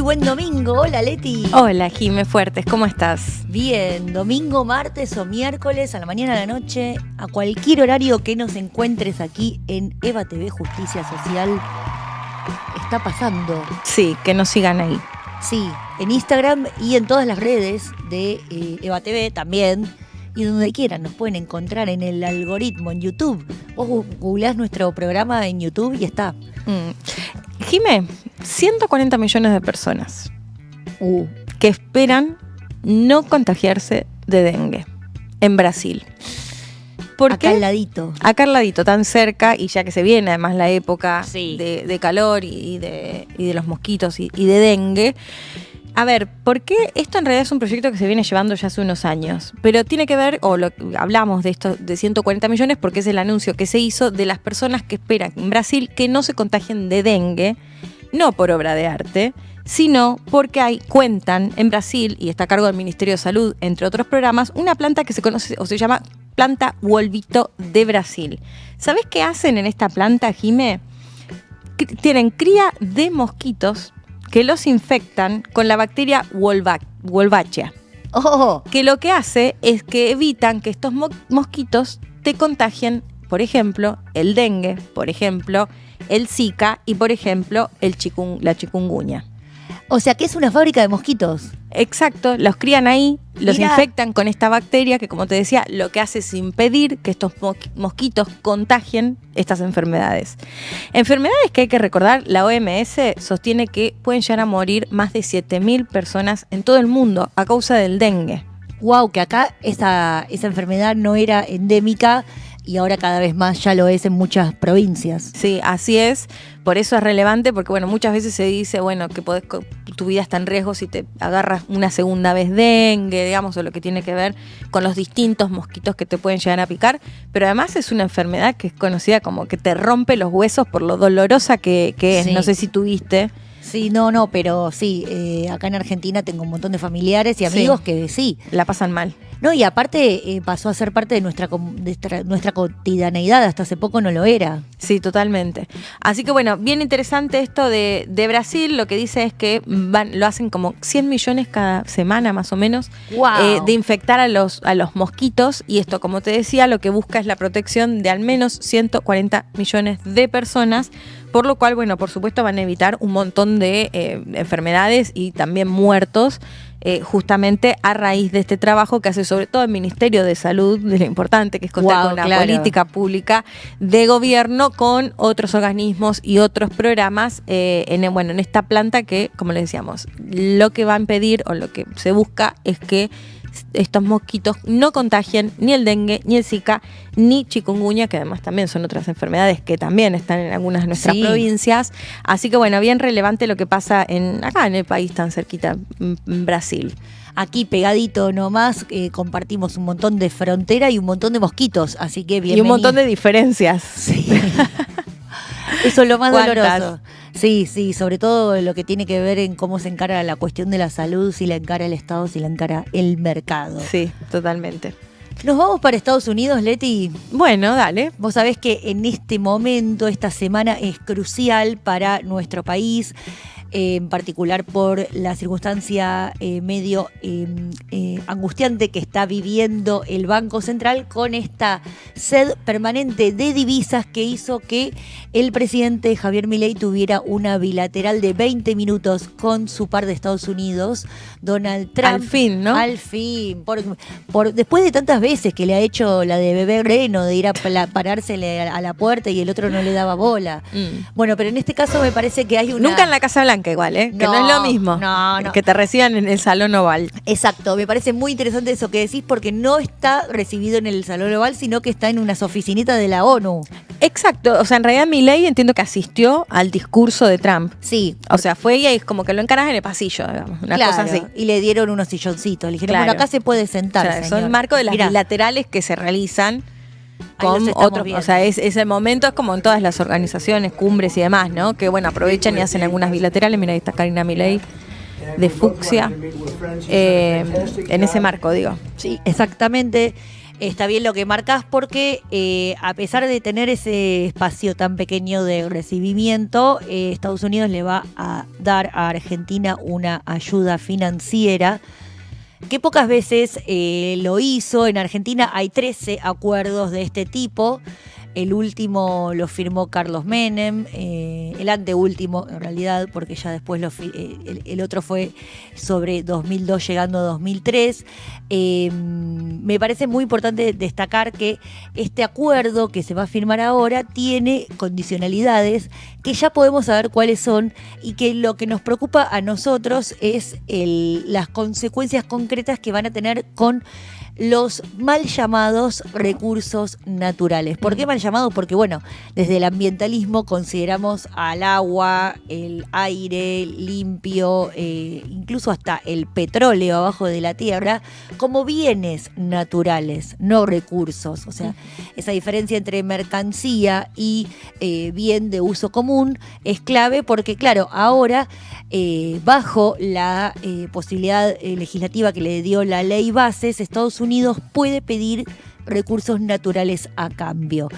buen domingo. Hola, Leti. Hola, Jime Fuertes, ¿cómo estás? Bien, domingo, martes o miércoles, a la mañana, a la noche, a cualquier horario que nos encuentres aquí en Eva TV Justicia Social. Está pasando. Sí, que nos sigan ahí. Sí, en Instagram y en todas las redes de Eva TV también. Y donde quieran nos pueden encontrar en el algoritmo, en YouTube. Vos googleás nuestro programa en YouTube y está. Jime, 140 millones de personas que esperan no contagiarse de dengue en Brasil. ¿Por qué? Acá al ladito. Acá al ladito, tan cerca, y ya que se viene además la época Sí. de calor y de los mosquitos y de dengue. A ver, ¿por qué? Esto en realidad es un proyecto que se viene llevando ya hace unos años, pero tiene que ver, hablamos de esto de 140 millones porque es el anuncio que se hizo de las personas que esperan en Brasil que no se contagien de dengue, no por obra de arte, sino porque cuentan en Brasil, y está a cargo del Ministerio de Salud, entre otros programas, una planta que se conoce o se llama planta Wolvito de Brasil. ¿Sabés qué hacen en esta planta, Jime? Tienen cría de mosquitos que los infectan con la bacteria Wolbachia, que lo que hace es que evitan que estos mosquitos te contagien, por ejemplo, el dengue, por ejemplo, el Zika y, por ejemplo, la chikungunya. O sea que es una fábrica de mosquitos. Exacto, los crían ahí, los Mirá. infectan con esta bacteria que, como te decía, lo que hace es impedir que estos mosquitos contagien estas enfermedades. Enfermedades que hay que recordar, la OMS sostiene que pueden llegar a morir más de 7.000 personas en todo el mundo a causa del dengue. Wow, que acá esa enfermedad no era endémica y ahora cada vez más ya lo es en muchas provincias. Sí, así es. Por eso es relevante, porque bueno, muchas veces se dice, bueno, que tu vida está en riesgo si te agarras una segunda vez dengue, digamos, o lo que tiene que ver con los distintos mosquitos que te pueden llegar a picar. Pero además es una enfermedad que es conocida como que te rompe los huesos por lo dolorosa que es. Sí. No sé si tuviste. Sí, no, pero sí, acá en Argentina tengo un montón de familiares y amigos que sí. La pasan mal. No, y aparte pasó a ser parte de nuestra cotidianeidad, hasta hace poco no lo era. Sí, totalmente. Así que bueno, bien interesante esto de Brasil. Lo que dice es que lo hacen como 100 millones cada semana más o menos. Wow. De infectar a los mosquitos, y esto, como te decía, lo que busca es la protección de al menos 140 millones de personas, por lo cual, bueno, por supuesto van a evitar un montón de enfermedades y también muertos, justamente a raíz de este trabajo que hace sobre todo el Ministerio de Salud, de lo importante que es contar con una política pública de gobierno con otros organismos y otros programas en esta planta que, como les decíamos, lo que va a impedir o lo que se busca es que estos mosquitos no contagien ni el dengue, ni el Zika, ni chikungunya, que además también son otras enfermedades que también están en algunas de nuestras provincias. Así que bueno, bien relevante lo que pasa acá en el país tan cerquita, en Brasil. Aquí pegadito nomás compartimos un montón de frontera y un montón de mosquitos, así que bienvenido. Y un montón de diferencias. Sí. Eso es lo más doloroso. Sí, sobre todo lo que tiene que ver en cómo se encara la cuestión de la salud, si la encara el Estado, si la encara el mercado. Sí, totalmente. ¿Nos vamos para Estados Unidos, Leti? Bueno, dale. Vos sabés que en este momento, esta semana es crucial para nuestro país, en particular por la circunstancia medio angustiante que está viviendo el Banco Central con esta sed permanente de divisas que hizo que el presidente Javier Milei tuviera una bilateral de 20 minutos con su par de Estados Unidos, Donald Trump. Al fin, ¿no? Al fin. Después de tantas veces que le ha hecho la de bebé reno, de ir a parársele a la puerta y el otro no le daba bola. Bueno, pero en este caso me parece que hay una... Nunca en la Casa Blanca igual, que no es lo mismo. No. Que te reciban en el Salón Oval. Exacto, me parece muy interesante eso que decís porque no está recibido en el Salón Oval, sino que está en unas oficinitas de la ONU. Exacto, o sea, en realidad Milei entiendo que asistió al discurso de Trump. Sí. O sea, fue y es como que lo encarás en el pasillo, digamos, una cosa así. Y le dieron unos silloncitos, le dijeron, bueno, acá se puede sentar, Claro, señor. son marco de las bilaterales que se realizan con otros, o sea, es el momento, es como en todas las organizaciones, cumbres y demás, ¿no? Que bueno, aprovechan y hacen algunas bilaterales. Mira, ahí está Karina Milei de fucsia, en ese marco, digo. Sí, exactamente. Está bien lo que marcas porque a pesar de tener ese espacio tan pequeño de recibimiento, Estados Unidos le va a dar a Argentina una ayuda financiera que pocas veces lo hizo. En Argentina hay 13 acuerdos de este tipo. El último lo firmó Carlos Menem, el anteúltimo en realidad, porque ya después el otro fue sobre 2002 llegando a 2003. Me parece muy importante destacar que este acuerdo que se va a firmar ahora tiene condicionalidades que ya podemos saber cuáles son y que lo que nos preocupa a nosotros es las consecuencias concretas que van a tener con los mal llamados recursos naturales. ¿Por qué mal llamados? Porque, bueno, desde el ambientalismo consideramos al agua, el aire limpio, incluso hasta el petróleo abajo de la tierra, como bienes naturales, no recursos. O sea, esa diferencia entre mercancía y bien de uso común es clave porque, claro, ahora bajo la posibilidad legislativa que le dio la ley Bases, Estados Unidos puede pedir recursos naturales a cambio.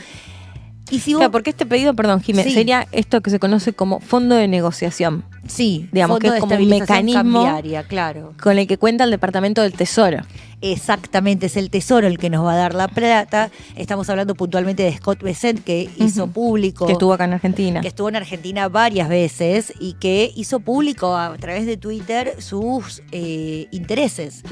Y si claro, porque este pedido, perdón, Jiménez, sí, sería esto que se conoce como fondo de negociación. Sí, digamos que es como un mecanismo cambiaria, claro, con el que cuenta el Departamento del Tesoro. Exactamente, es el Tesoro el que nos va a dar la plata. Estamos hablando puntualmente de Scott Bessent, que hizo público. Que estuvo acá en Argentina. Que estuvo en Argentina varias veces y que hizo público a través de Twitter sus intereses.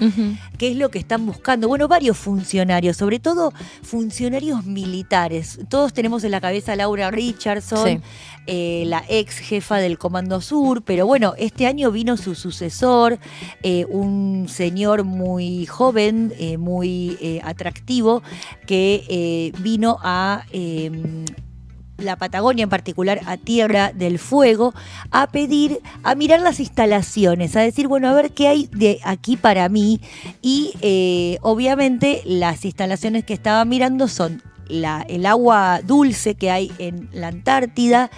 ¿Qué es lo que están buscando? Bueno, varios funcionarios, sobre todo funcionarios militares. Todos tenemos en la cabeza a Laura Richardson, sí, la ex jefa del Comando Sur, pero bueno, este año vino su sucesor, un señor muy joven, muy atractivo, que vino a la Patagonia, en particular a Tierra del Fuego, a mirar las instalaciones, a decir, bueno, a ver qué hay de aquí para mí. Y obviamente las instalaciones que estaba mirando son el agua dulce que hay en la Antártida,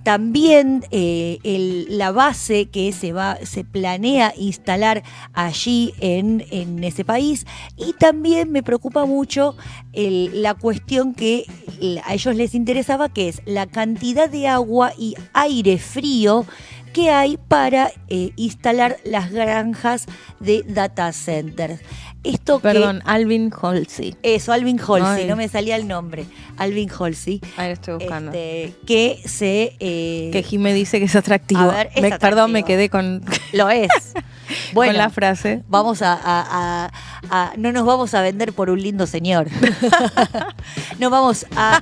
también la base que se planea instalar allí en ese país, y también me preocupa mucho la cuestión que a ellos les interesaba, que es la cantidad de agua y aire frío que hay para instalar las granjas de data centers. Perdón, Alvin Halsey. Eso, Alvin Halsey, no me salía el nombre. Alvin Halsey. Ahí lo estoy buscando. Que Jimé dice que es atractivo. A ver, atractivo. Perdón, me quedé con... Lo es. Bueno, con la frase. Vamos no nos vamos a vender por un lindo señor. No vamos a...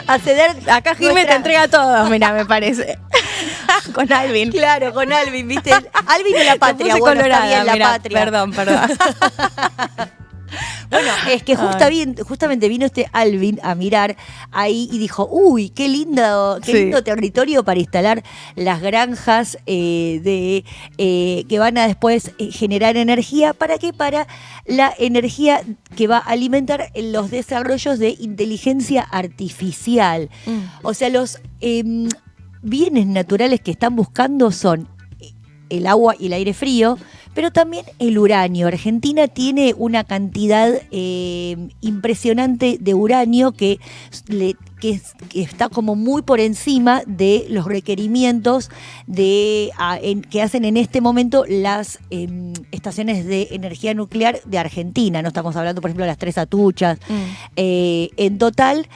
a ceder. Acá Jimé te entrega todo, mira, me parece. Con Alvin. Claro, con Alvin, ¿viste? Alvin de la patria. Bueno, colorada, está bien, mirá, la patria. Perdón. Bueno, es que justamente vino este Alvin a mirar ahí y dijo, uy, qué lindo territorio para instalar las granjas que van a después generar energía. ¿Para qué? Para la energía que va a alimentar los desarrollos de inteligencia artificial. O sea, los bienes naturales que están buscando son el agua y el aire frío, pero también el uranio. Argentina tiene una cantidad impresionante de uranio que está como muy por encima de los requerimientos que hacen en este momento las estaciones de energía nuclear de Argentina. No estamos hablando, por ejemplo, de las 3 Atuchas. En total,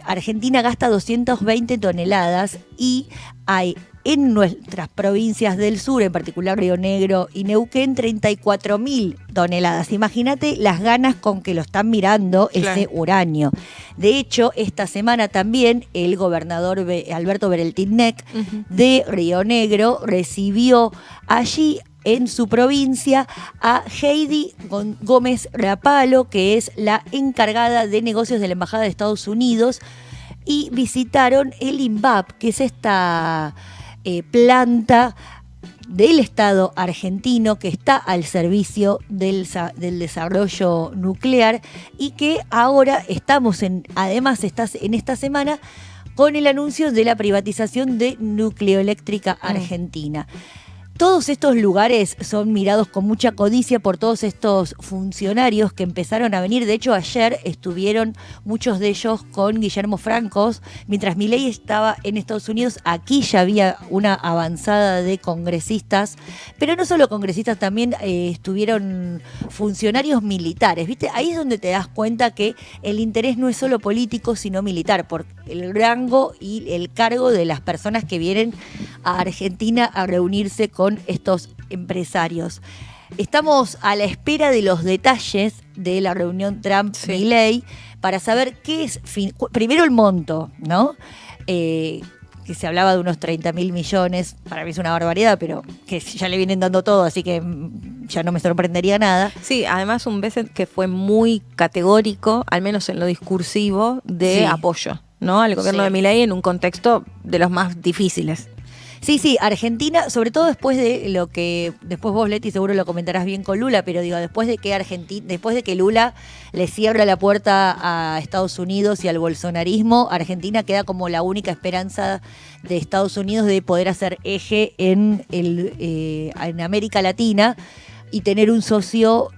Argentina gasta 220 toneladas y hay en nuestras provincias del sur, en particular Río Negro y Neuquén, 34.000 toneladas. Imagínate las ganas con que lo están mirando ese uranio. De hecho, esta semana también el gobernador Alberto Bereltinnec de Río Negro recibió allí en su provincia a Heidi Gómez Rapalo, que es la encargada de negocios de la Embajada de Estados Unidos, y visitaron el INVAP, que es esta planta del Estado argentino que está al servicio del desarrollo nuclear y que ahora además estás en esta semana con el anuncio de la privatización de Nucleoeléctrica Argentina. Todos estos lugares son mirados con mucha codicia por todos estos funcionarios que empezaron a venir. De hecho, ayer estuvieron muchos de ellos con Guillermo Francos. Mientras Milei estaba en Estados Unidos, aquí ya había una avanzada de congresistas, pero no solo congresistas, también estuvieron funcionarios militares. ¿Viste? Ahí es donde te das cuenta que el interés no es solo político, sino militar, por el rango y el cargo de las personas que vienen a Argentina a reunirse con estos empresarios. Estamos a la espera de los detalles de la reunión Trump-Milei para saber qué es, primero el monto, ¿no? Que se hablaba de unos 30.000 millones, para mí es una barbaridad, pero que ya le vienen dando todo, así que ya no me sorprendería nada. Sí, además un Bessent que fue muy categórico, al menos en lo discursivo, de apoyo, ¿no? Al gobierno de Milei en un contexto de los más difíciles. Sí, Argentina, sobre todo después de lo que, después vos, Leti, seguro lo comentarás bien con Lula, pero digo, después de que Lula le cierra la puerta a Estados Unidos y al bolsonarismo, Argentina queda como la única esperanza de Estados Unidos de poder hacer eje en América Latina y tener un socio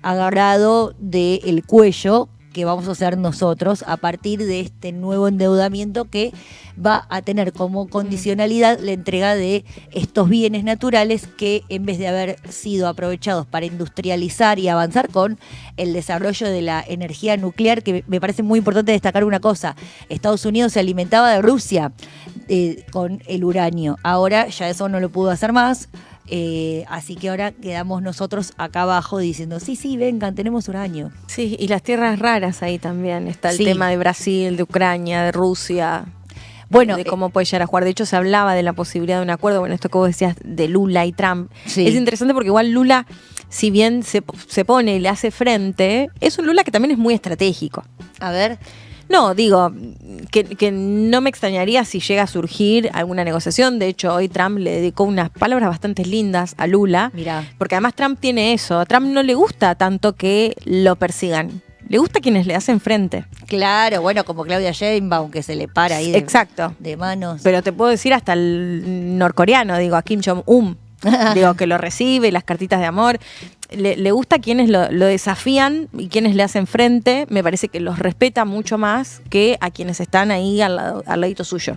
agarrado del cuello, que vamos a hacer nosotros a partir de este nuevo endeudamiento que va a tener como condicionalidad la entrega de estos bienes naturales que, en vez de haber sido aprovechados para industrializar y avanzar con el desarrollo de la energía nuclear, que me parece muy importante destacar una cosa: Estados Unidos se alimentaba de Rusia con el uranio, ahora ya eso no lo pudo hacer más. Así que ahora quedamos nosotros acá abajo diciendo, sí, vengan, tenemos uranio. Sí, y las tierras raras ahí también. Está el tema de Brasil, de Ucrania, de Rusia. Bueno, de cómo puede llegar a jugar. De hecho, se hablaba de la posibilidad de un acuerdo. Bueno, esto que vos decías de Lula y Trump. Sí. Es interesante porque igual Lula, si bien se pone y le hace frente, es un Lula que también es muy estratégico. A ver. No, digo, que no me extrañaría si llega a surgir alguna negociación. De hecho, hoy Trump le dedicó unas palabras bastante lindas a Lula. Mirá. Porque además Trump tiene eso. A Trump no le gusta tanto que lo persigan. Le gusta quienes le hacen frente. Claro, bueno, como Claudia Sheinbaum, que se le para ahí de manos. Pero te puedo decir hasta el norcoreano, digo, a Kim Jong-un. Digo, que lo recibe, las cartitas de amor. Le gusta quienes lo desafían y quienes le hacen frente. Me parece que los respeta mucho más que a quienes están ahí al ladito suyo.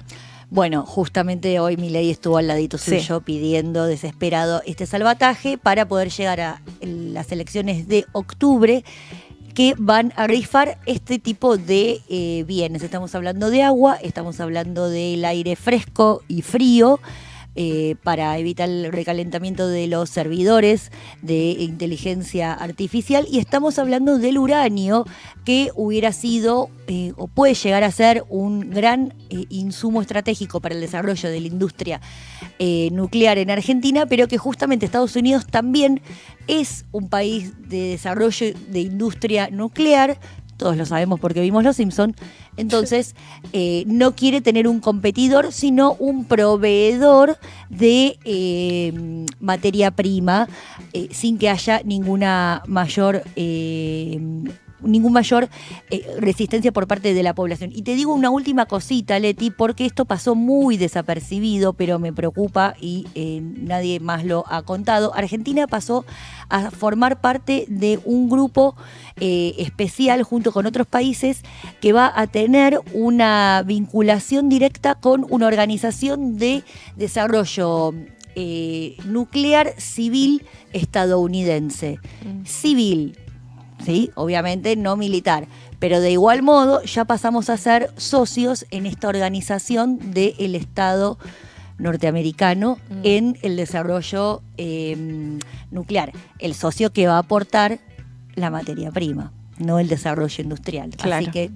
Bueno, justamente hoy Milei estuvo al ladito suyo pidiendo desesperado este salvataje para poder llegar a las elecciones de octubre, que van a rifar este tipo de bienes. Estamos hablando de agua, estamos hablando del aire fresco y frío, para evitar el recalentamiento de los servidores de inteligencia artificial, y estamos hablando del uranio, que hubiera sido o puede llegar a ser un gran insumo estratégico para el desarrollo de la industria nuclear en Argentina, pero que justamente Estados Unidos también es un país de desarrollo de industria nuclear. Todos lo sabemos porque vimos Los Simpson. Entonces, no quiere tener un competidor, sino un proveedor de materia prima, sin que haya ninguna mayor resistencia por parte de la población. Y te digo una última cosita, Leti, porque esto pasó muy desapercibido, pero me preocupa y nadie más lo ha contado. Argentina pasó a formar parte de un grupo especial junto con otros países que va a tener una vinculación directa con una organización de desarrollo nuclear civil estadounidense. Civil. Sí, obviamente no militar, pero de igual modo ya pasamos a ser socios en esta organización del Estado norteamericano en el desarrollo nuclear. El socio que va a aportar la materia prima, no el desarrollo industrial. Claro. Así que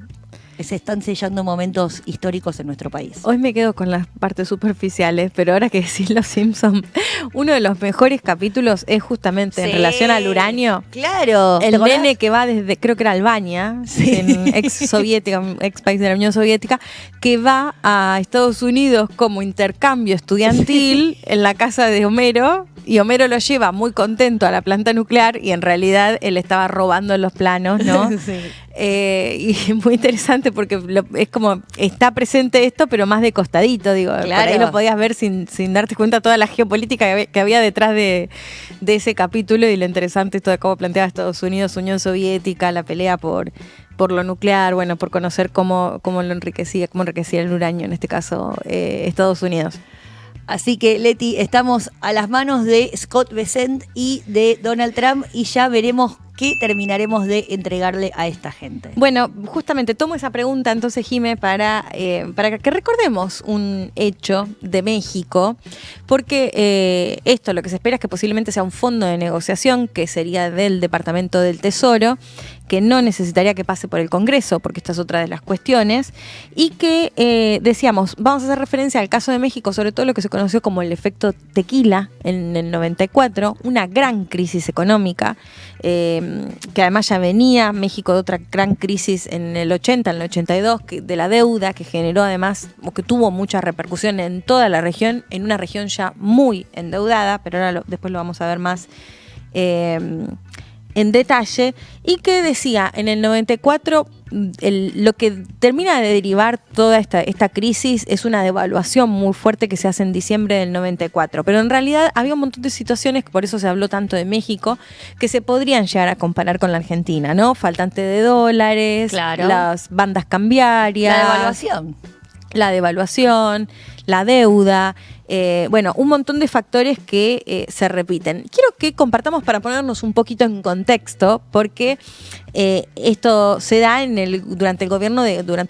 se están sellando momentos históricos en nuestro país. Hoy me quedo con las partes superficiales, pero ahora que decís Los Simpson, uno de los mejores capítulos es justamente en relación al uranio. Claro. El nene que va desde, creo que era Albania, en ex país de la Unión Soviética, que va a Estados Unidos como intercambio estudiantil en la casa de Homero, y Homero lo lleva muy contento a la planta nuclear y en realidad él estaba robando los planos, ¿no? Sí. Y muy interesante interesante porque es como, está presente esto, pero más de costadito, digo. Claro. Por ahí lo podías ver sin darte cuenta toda la geopolítica que había detrás de ese capítulo y lo interesante esto de cómo planteaba Estados Unidos, Unión Soviética, la pelea por lo nuclear, bueno, por conocer cómo enriquecía el uranio, en este caso, Estados Unidos. Así que, Leti, estamos a las manos de Scott Bessent y de Donald Trump y ya veremos qué terminaremos de entregarle a esta gente. Bueno, justamente tomo esa pregunta entonces, Jime, para que recordemos un hecho de México, porque esto lo que se espera es que posiblemente sea un fondo de negociación que sería del Departamento del Tesoro, que no necesitaría que pase por el Congreso, porque esta es otra de las cuestiones, y que decíamos, vamos a hacer referencia al caso de México, sobre todo lo que se conoció como el efecto tequila en el 94, una gran crisis económica, que además ya venía México de otra gran crisis en el 80, en el 82, de la deuda, que generó además, o que tuvo mucha repercusión en toda la región, en una región ya muy endeudada, pero ahora después lo vamos a ver más en detalle, y que decía, en el 94, lo que termina de derivar toda esta crisis es una devaluación muy fuerte que se hace en diciembre del 94, pero en realidad había un montón de situaciones, por eso se habló tanto de México, que se podrían llegar a comparar con la Argentina, ¿no? Faltante de dólares, claro, las bandas cambiarias, la devaluación, la deuda, bueno, un montón de factores que se repiten. Quiero que compartamos para ponernos un poquito en contexto, porque esto se da durante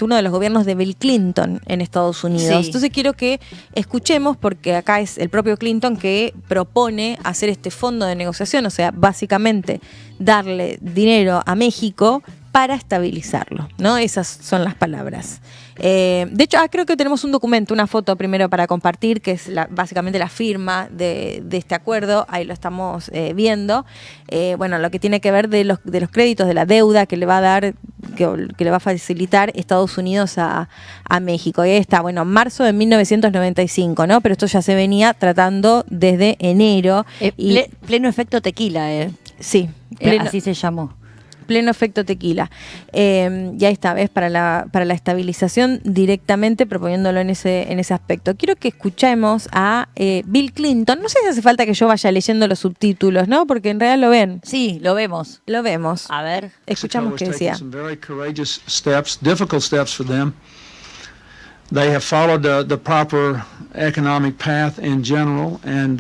uno de los gobiernos de Bill Clinton en Estados Unidos. Sí. Entonces quiero que escuchemos, porque acá es el propio Clinton que propone hacer este fondo de negociación, o sea, básicamente darle dinero a México para estabilizarlo, ¿no? Esas son las palabras. De hecho, creo que tenemos un documento, una foto primero para compartir, que es básicamente la firma de este acuerdo. Ahí lo estamos viendo. Bueno, lo que tiene que ver de los créditos, de la deuda que le va a dar, que le va a facilitar Estados Unidos a México. Y ahí está, bueno, marzo de 1995, ¿no? Pero esto ya se venía tratando desde enero. Pleno efecto tequila, Sí. Así se llamó. Pleno efecto tequila. Y ahí está, ¿ves? Para la estabilización directamente proponiéndolo en ese aspecto. Quiero que escuchemos a Bill Clinton. No sé si hace falta que yo vaya leyendo los subtítulos, ¿no? Porque en realidad lo ven. Sí, lo vemos. Lo vemos. A ver. Escuchamos qué decía. Very courageous steps, difficult steps for them. They have followed the proper economic path in general, and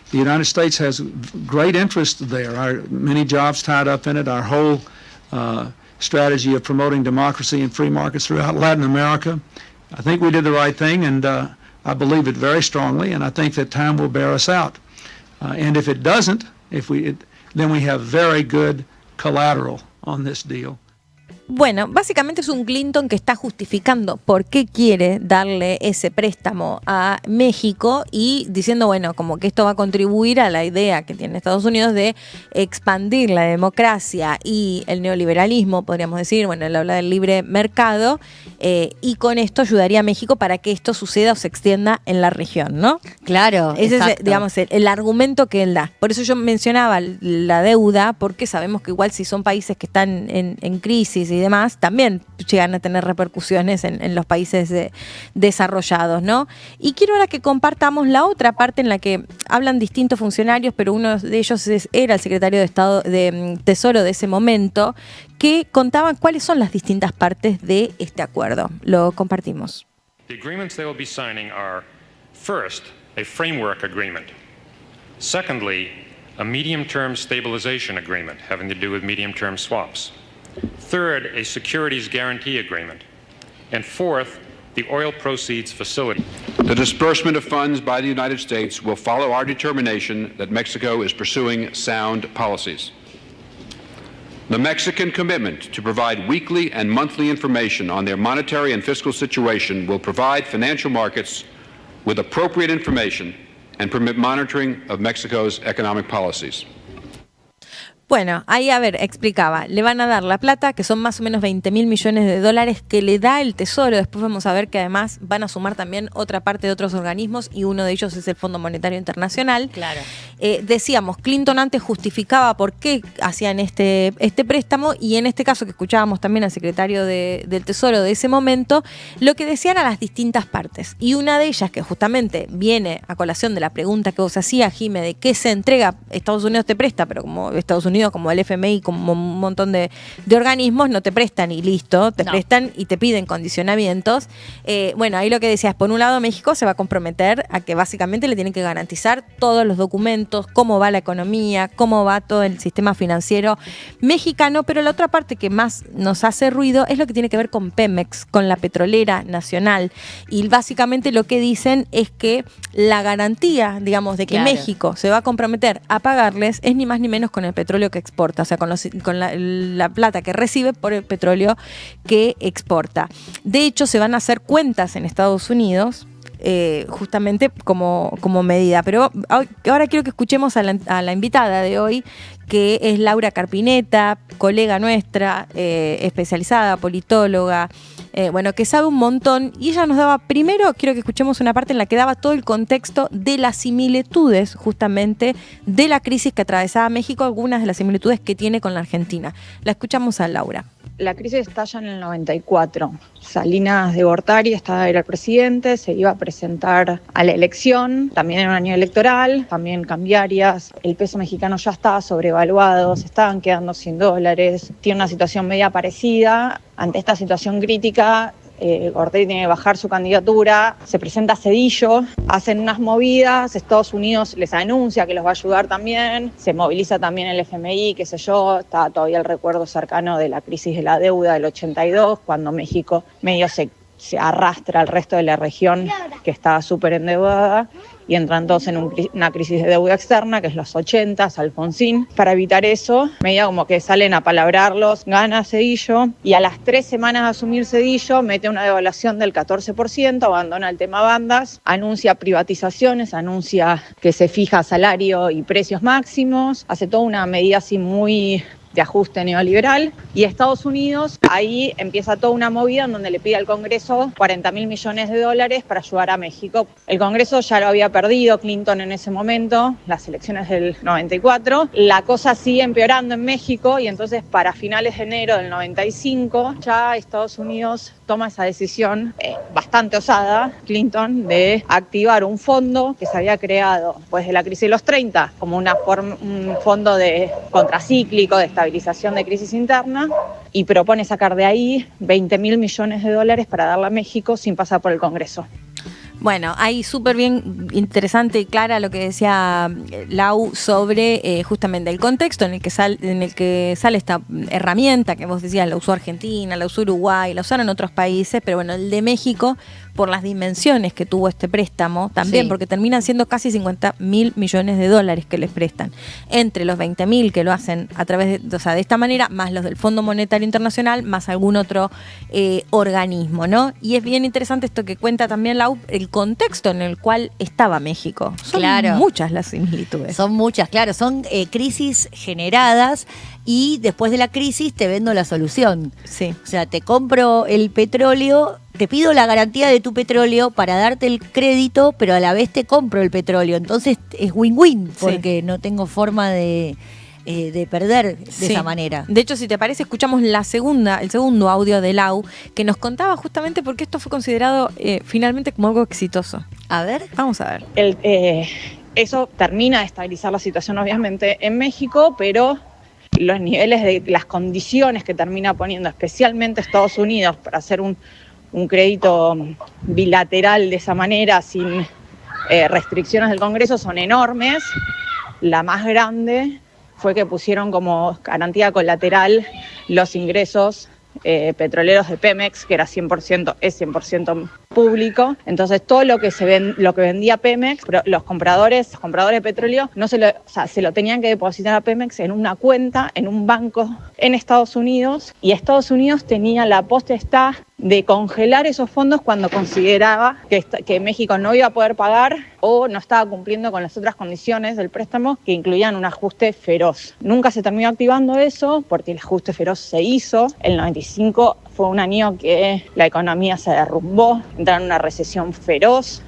the United States has great interest there. Many jobs tied up in it. Our whole strategy of promoting democracy and free markets throughout Latin America. I think we did the right thing, and I believe it very strongly, and I think that time will bear us out. And if it doesn't, then we have very good collateral on this deal. Bueno, básicamente es un Clinton que está justificando por qué quiere darle ese préstamo a México y diciendo, bueno, como que esto va a contribuir a la idea que tiene Estados Unidos de expandir la democracia y el neoliberalismo, podríamos decir, bueno, él habla del libre mercado, y con esto ayudaría a México para que esto suceda o se extienda en la región, ¿no? Claro, ese es, digamos, el argumento que él da. Por eso yo mencionaba la deuda, porque sabemos que igual si son países que están en crisis y demás, también llegan a tener repercusiones en los países desarrollados, ¿no? Y quiero ahora que compartamos la otra parte en la que hablan distintos funcionarios, pero uno de ellos era el secretario de Estado de Tesoro de ese momento, que contaban cuáles son las distintas partes de este acuerdo. Lo compartimos. The agreements they will be signing are, first, a framework agreement. Secondly, a medium-term stabilization agreement having to do with medium-term swaps. Third, a securities guarantee agreement. And fourth, the oil proceeds facility. The disbursement of funds by the United States will follow our determination that Mexico is pursuing sound policies. The Mexican commitment to provide weekly and monthly information on their monetary and fiscal situation will provide financial markets with appropriate information and permit monitoring of Mexico's economic policies. Bueno, ahí a ver, explicaba, le van a dar la plata, que son más o menos 20.000 millones de dólares que le da el Tesoro. Después vamos a ver que además van a sumar también otra parte de otros organismos y uno de ellos es el Fondo Monetario Internacional. Claro. Decíamos, Clinton antes justificaba por qué hacían este préstamo y en este caso que escuchábamos también al secretario del Tesoro de ese momento, lo que decían a las distintas partes. Y una de ellas, que justamente viene a colación de la pregunta que vos hacías, Jime, de qué se entrega, Estados Unidos te presta, pero como Estados Unidos, como el FMI, como un montón de organismos, no te prestan y listo, te prestan y te piden condicionamientos. Bueno, ahí lo que decías, por un lado México se va a comprometer a que básicamente le tienen que garantizar todos los documentos, cómo va la economía, cómo va todo el sistema financiero mexicano, pero la otra parte que más nos hace ruido es lo que tiene que ver con Pemex, con la petrolera nacional. Y básicamente lo que dicen es que la garantía, digamos, de que México se va a comprometer a pagarles es ni más ni menos con el petróleo que exporta, o sea, con la plata que recibe por el petróleo que exporta. De hecho, se van a hacer cuentas en Estados Unidos justamente como medida. Pero ahora quiero que escuchemos a la invitada de hoy, que es Laura Carpineta, colega nuestra, especializada, politóloga, bueno, que sabe un montón, y ella nos daba, primero quiero que escuchemos una parte en la que daba todo el contexto de las similitudes justamente de la crisis que atravesaba México, algunas de las similitudes que tiene con la Argentina. La escuchamos a Laura. La crisis estalla en el 94. Salinas de Gortari era el presidente, se iba a presentar a la elección, también en un año electoral, también cambiarias. El peso mexicano ya estaba sobrevaluado, se estaban quedando sin dólares. Tiene una situación media parecida. Ante esta situación crítica, Gortari tiene que bajar su candidatura, se presenta Zedillo, hacen unas movidas, Estados Unidos les anuncia que los va a ayudar también, se moviliza también el FMI, qué sé yo, está todavía el recuerdo cercano de la crisis de la deuda del 82, cuando México medio se arrastra al resto de la región que estaba súper endeudada y entran todos en una crisis de deuda externa, que es los 80s, Alfonsín. Para evitar eso, medio como que salen a palabrarlos, gana Zedillo, y a las 3 semanas de asumir Zedillo mete una devaluación del 14%, abandona el tema bandas, anuncia privatizaciones, anuncia que se fija salario y precios máximos, hace toda una medida así muy de ajuste neoliberal, y Estados Unidos ahí empieza toda una movida en donde le pide al Congreso 40.000 millones de dólares para ayudar a México. El Congreso ya lo había perdido Clinton en ese momento, las elecciones del 94, la cosa sigue empeorando en México y entonces para finales de enero del 95 ya Estados Unidos toma esa decisión bastante osada, Clinton, de activar un fondo que se había creado después de la crisis de los 30 como un fondo de contracíclico, de estabilización de crisis interna, y propone sacar de ahí 20.000 millones de dólares para darle a México sin pasar por el Congreso. Bueno, ahí súper bien interesante y clara lo que decía Lau sobre justamente el contexto en el que sale esta herramienta que vos decías, la usó Argentina, la usó Uruguay, la usaron otros países, pero bueno, el de México, por las dimensiones que tuvo este préstamo, también porque terminan siendo casi 50.000 millones de dólares que les prestan, entre los 20.000 que lo hacen a través de esta manera, más los del Fondo Monetario Internacional, más algún otro organismo, ¿no? Y es bien interesante esto que cuenta también Lau, el contexto en el cual estaba México. Son muchas las similitudes. Son muchas, claro, son crisis generadas y después de la crisis te vendo la solución. Sí. O sea, te compro el petróleo, te pido la garantía de tu petróleo para darte el crédito, pero a la vez te compro el petróleo. Entonces es win-win, porque no tengo forma de perder de esa manera. De hecho, si te parece, escuchamos el segundo audio de Lau, que nos contaba justamente por qué esto fue considerado finalmente como algo exitoso. A ver. Vamos a ver. Eso termina de estabilizar la situación, obviamente, en México, pero los niveles de las condiciones que termina poniendo especialmente Estados Unidos para hacer un crédito bilateral de esa manera, sin restricciones del Congreso, son enormes. La más grande fue que pusieron como garantía colateral los ingresos petroleros de Pemex, que era 100% público. Entonces todo lo que vendía Pemex, pero los compradores de petróleo se lo tenían que depositar a Pemex en una cuenta, en un banco en Estados Unidos, y Estados Unidos tenía la potestad de congelar esos fondos cuando consideraba que México no iba a poder pagar o no estaba cumpliendo con las otras condiciones del préstamo que incluían un ajuste feroz. Nunca se terminó activando eso porque el ajuste feroz se hizo. El 95 fue un año que la economía se derrumbó, entraron en una recesión feroz,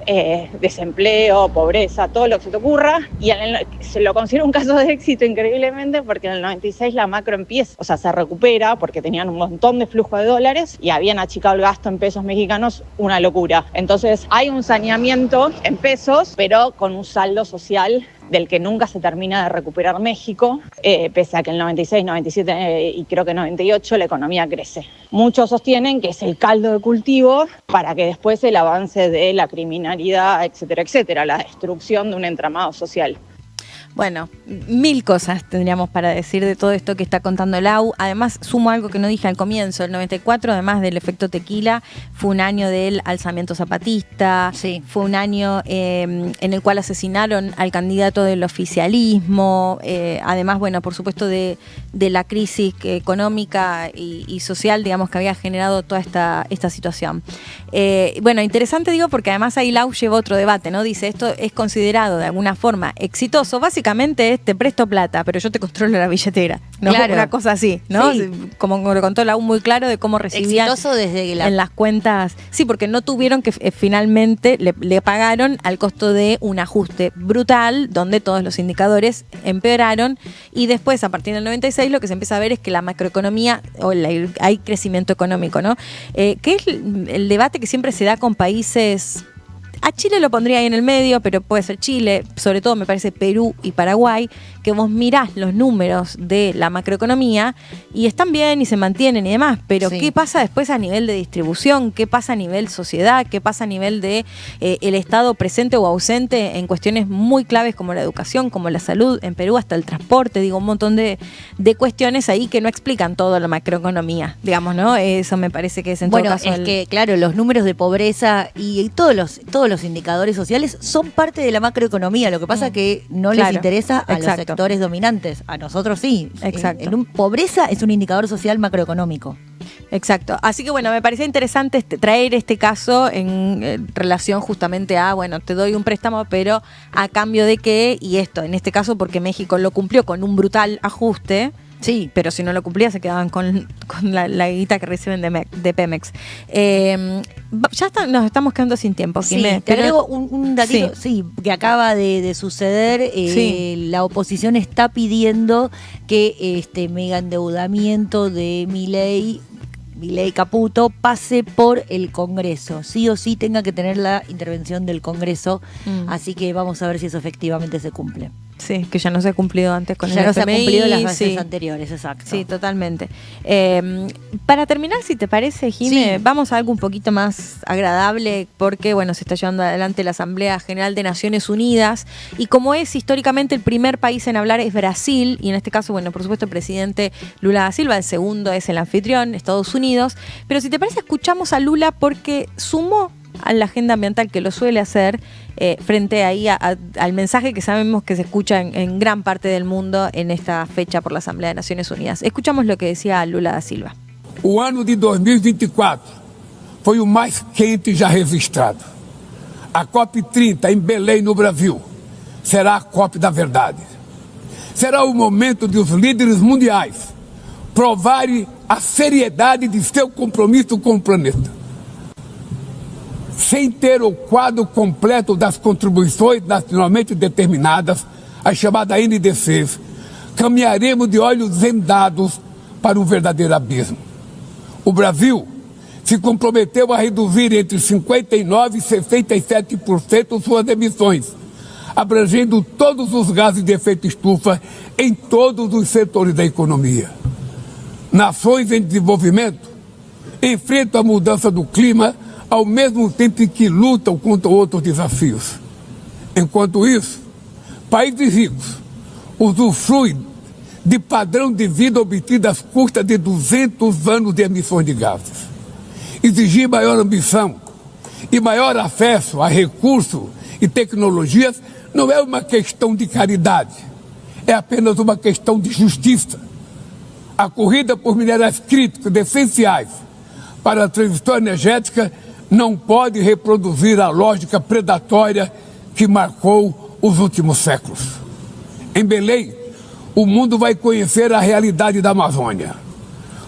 desempleo, pobreza, todo lo que se te ocurra. Y se lo considero un caso de éxito increíblemente porque en el 96 la macro empieza, o sea, se recupera porque tenían un montón de flujo de dólares y habían achicado el gasto en pesos mexicanos, una locura. Entonces hay un saneamiento en pesos, pero con un saldo social del que nunca se termina de recuperar México, pese a que en el 96, 97 y creo que 98 la economía crece. Muchos sostienen que es el caldo de cultivo para que después el avance de la criminalidad, etcétera, etcétera, la destrucción de un entramado social. Bueno, mil cosas tendríamos para decir de todo esto que está contando Lau. Además, sumo algo que no dije al comienzo. El 94, además del efecto tequila, fue un año del alzamiento zapatista. Sí. Fue un año en el cual asesinaron al candidato del oficialismo. Además, bueno, por supuesto, de la crisis económica y social, digamos, que había generado toda esta situación. Bueno, interesante, digo, porque además ahí Lau lleva otro debate, ¿no? Dice, esto es considerado de alguna forma exitoso. Básicamente es, te presto plata, pero yo te controlo la billetera, ¿no? Claro. Una cosa así, ¿no? Sí. Como lo contó Lau muy claro de cómo recibían Exitoso desde en las cuentas. Sí, porque no tuvieron que finalmente le pagaron al costo de un ajuste brutal, donde todos los indicadores empeoraron, y después, a partir del 96, lo que se empieza a ver es que la macroeconomía, hay crecimiento económico, ¿no? Que es el debate que siempre se da con países. A Chile lo pondría ahí en el medio, pero puede ser Chile, sobre todo me parece Perú y Paraguay, que vos mirás los números de la macroeconomía y están bien y se mantienen y demás, pero sí. ¿Qué pasa después a nivel de distribución? ¿Qué pasa a nivel sociedad? ¿Qué pasa a nivel de el Estado presente o ausente en cuestiones muy claves como la educación, como la salud, en Perú hasta el transporte? Digo, un montón de cuestiones ahí que no explican toda la macroeconomía, digamos, ¿no? Eso me parece que es en todo caso. Bueno, es que, claro, los números de pobreza y todos los indicadores sociales son parte de la macroeconomía. Lo que pasa es que no les interesa a los sectores dominantes. A nosotros sí. Exacto. Pobreza es un indicador social macroeconómico. Exacto. Así que bueno, me parecía interesante traer este caso en relación justamente a, bueno, te doy un préstamo, pero a cambio de qué, y esto, en este caso porque México lo cumplió con un brutal ajuste. Sí, pero si no lo cumplía se quedaban con la guita que reciben de Pemex. Nos estamos quedando sin tiempo, Jimé. Sí, te agrego un datito que acaba de suceder. La oposición está pidiendo que este mega endeudamiento de Milei Caputo pase por el Congreso. Sí o sí tenga que tener la intervención del Congreso. Así que vamos a ver si eso efectivamente se cumple. Sí, que ya no se ha cumplido antes con el FMI. Ya no se ha cumplido las veces anteriores, exacto. Sí, totalmente. Para terminar, si te parece, Jimé, vamos a algo un poquito más agradable, porque bueno, se está llevando adelante la Asamblea General de Naciones Unidas, y como es históricamente el primer país en hablar es Brasil, y en este caso, bueno, por supuesto el presidente Lula da Silva, el segundo es el anfitrión, Estados Unidos, pero si te parece, escuchamos a Lula porque sumó a la agenda ambiental, que lo suele hacer, frente ahí al mensaje que sabemos que se escucha en gran parte del mundo en esta fecha por la Asamblea de Naciones Unidas. Escuchamos lo que decía Lula da Silva. O ano de 2024 foi o mais quente já registrado. A COP30 em Belém, no Brasil, será a COP da verdade. Será o momento de os líderes mundiais provarem a seriedade de seu compromisso com o planeta. Sem ter o quadro completo das contribuições nacionalmente determinadas, as chamadas NDCs, caminharemos de olhos vendados para um verdadeiro abismo. O Brasil se comprometeu a reduzir entre 59% e 67% suas emissões, abrangendo todos os gases de efeito estufa em todos os setores da economia. Nações em desenvolvimento enfrentam a mudança do clima ao mesmo tempo que lutam contra outros desafios. Enquanto isso, países ricos usufruem de padrão de vida obtido às custas de 200 anos de emissões de gases. Exigir maior ambição e maior acesso a recursos e tecnologias não é uma questão de caridade, é apenas uma questão de justiça. A corrida por minerais críticos essenciais para a transição energética não pode reproduzir a lógica predatória que marcou os últimos séculos. Em Belém, o mundo vai conhecer a realidade da Amazônia.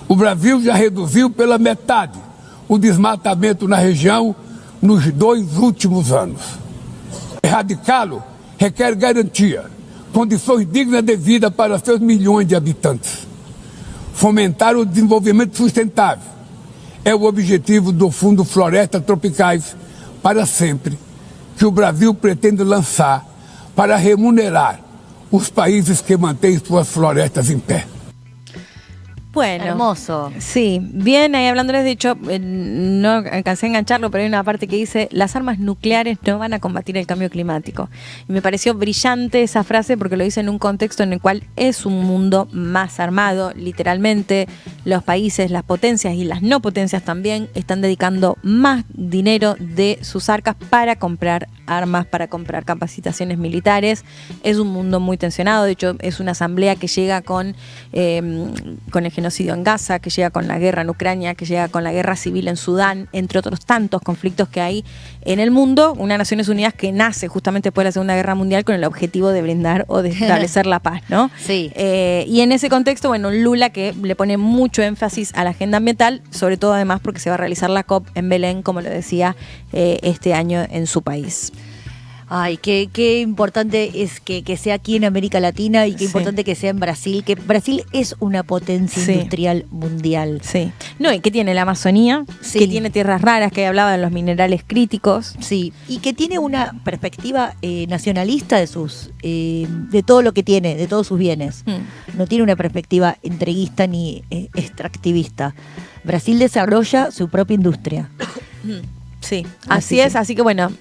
O Brasil já reduziu pela metade o desmatamento na região nos 2 últimos anos. Erradicá-lo requer garantia, condições dignas de vida para seus milhões de habitantes. Fomentar o desenvolvimento sustentável é o objetivo do Fundo Florestas Tropicais para Sempre, que o Brasil pretende lançar para remunerar os países que mantêm suas florestas em pé. Bueno, Hermoso. Sí, bien, ahí hablándoles, de hecho, no alcancé a engancharlo, pero hay una parte que dice: las armas nucleares no van a combatir el cambio climático. Y me pareció brillante esa frase porque lo dice en un contexto en el cual es un mundo más armado, literalmente. Los países, las potencias y las no potencias también están dedicando más dinero de sus arcas para comprar armas, para comprar capacitaciones militares. Es un mundo muy tensionado, de hecho es una asamblea que llega con el genocidio en Gaza, que llega con la guerra en Ucrania, que llega con la guerra civil en Sudán, entre otros tantos conflictos que hay en el mundo. Una Naciones Unidas que nace justamente después de la Segunda Guerra Mundial con el objetivo de brindar o de establecer la paz, ¿no? Sí. Y en ese contexto, bueno, Lula que le pone mucho énfasis a la agenda ambiental, sobre todo además porque se va a realizar la COP en Belén, como lo decía, este año en su país. Ay, qué importante es que sea aquí en América Latina y qué importante que sea en Brasil, que Brasil es una potencia industrial mundial. Sí. No, y que tiene la Amazonía, que tiene tierras raras, que hablaba de los minerales críticos. Sí, y que tiene una perspectiva nacionalista de todo lo que tiene, de todos sus bienes. No tiene una perspectiva entreguista ni extractivista. Brasil desarrolla su propia industria. Sí, así es. Así que bueno,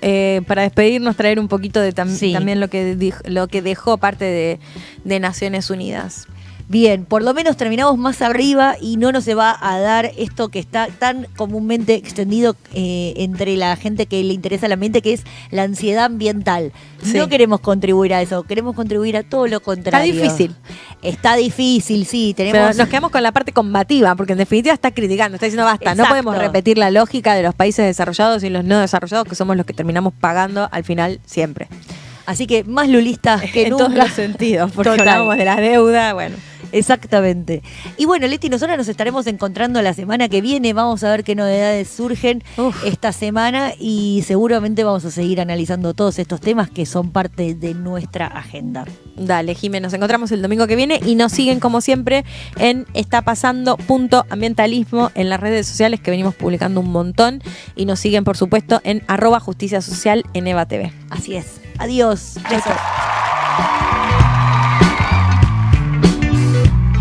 para despedirnos, traer un poquito de también lo que dejó parte de Naciones Unidas. Bien, por lo menos terminamos más arriba y no nos se va a dar esto que está tan comúnmente extendido entre la gente que le interesa el ambiente, que es la ansiedad ambiental. Sí. No queremos contribuir a eso, queremos contribuir a todo lo contrario. Está difícil, sí. Pero nos quedamos con la parte combativa, porque en definitiva está criticando, está diciendo basta. Exacto. No podemos repetir la lógica de los países desarrollados y los no desarrollados, que somos los que terminamos pagando al final siempre. Así que más lulistas que en nunca. En todos los sentidos, porque hablamos de la deuda, bueno. Exactamente. Y bueno, Leti, nosotros nos estaremos encontrando la semana que viene. Vamos a ver qué novedades surgen esta semana y seguramente vamos a seguir analizando todos estos temas que son parte de nuestra agenda. Dale, Jimé, nos encontramos el domingo que viene y nos siguen como siempre en estapasando.ambientalismo en las redes sociales, que venimos publicando un montón, y nos siguen por supuesto en @justiciasocial en EVA TV. Así es. Adiós. Besos.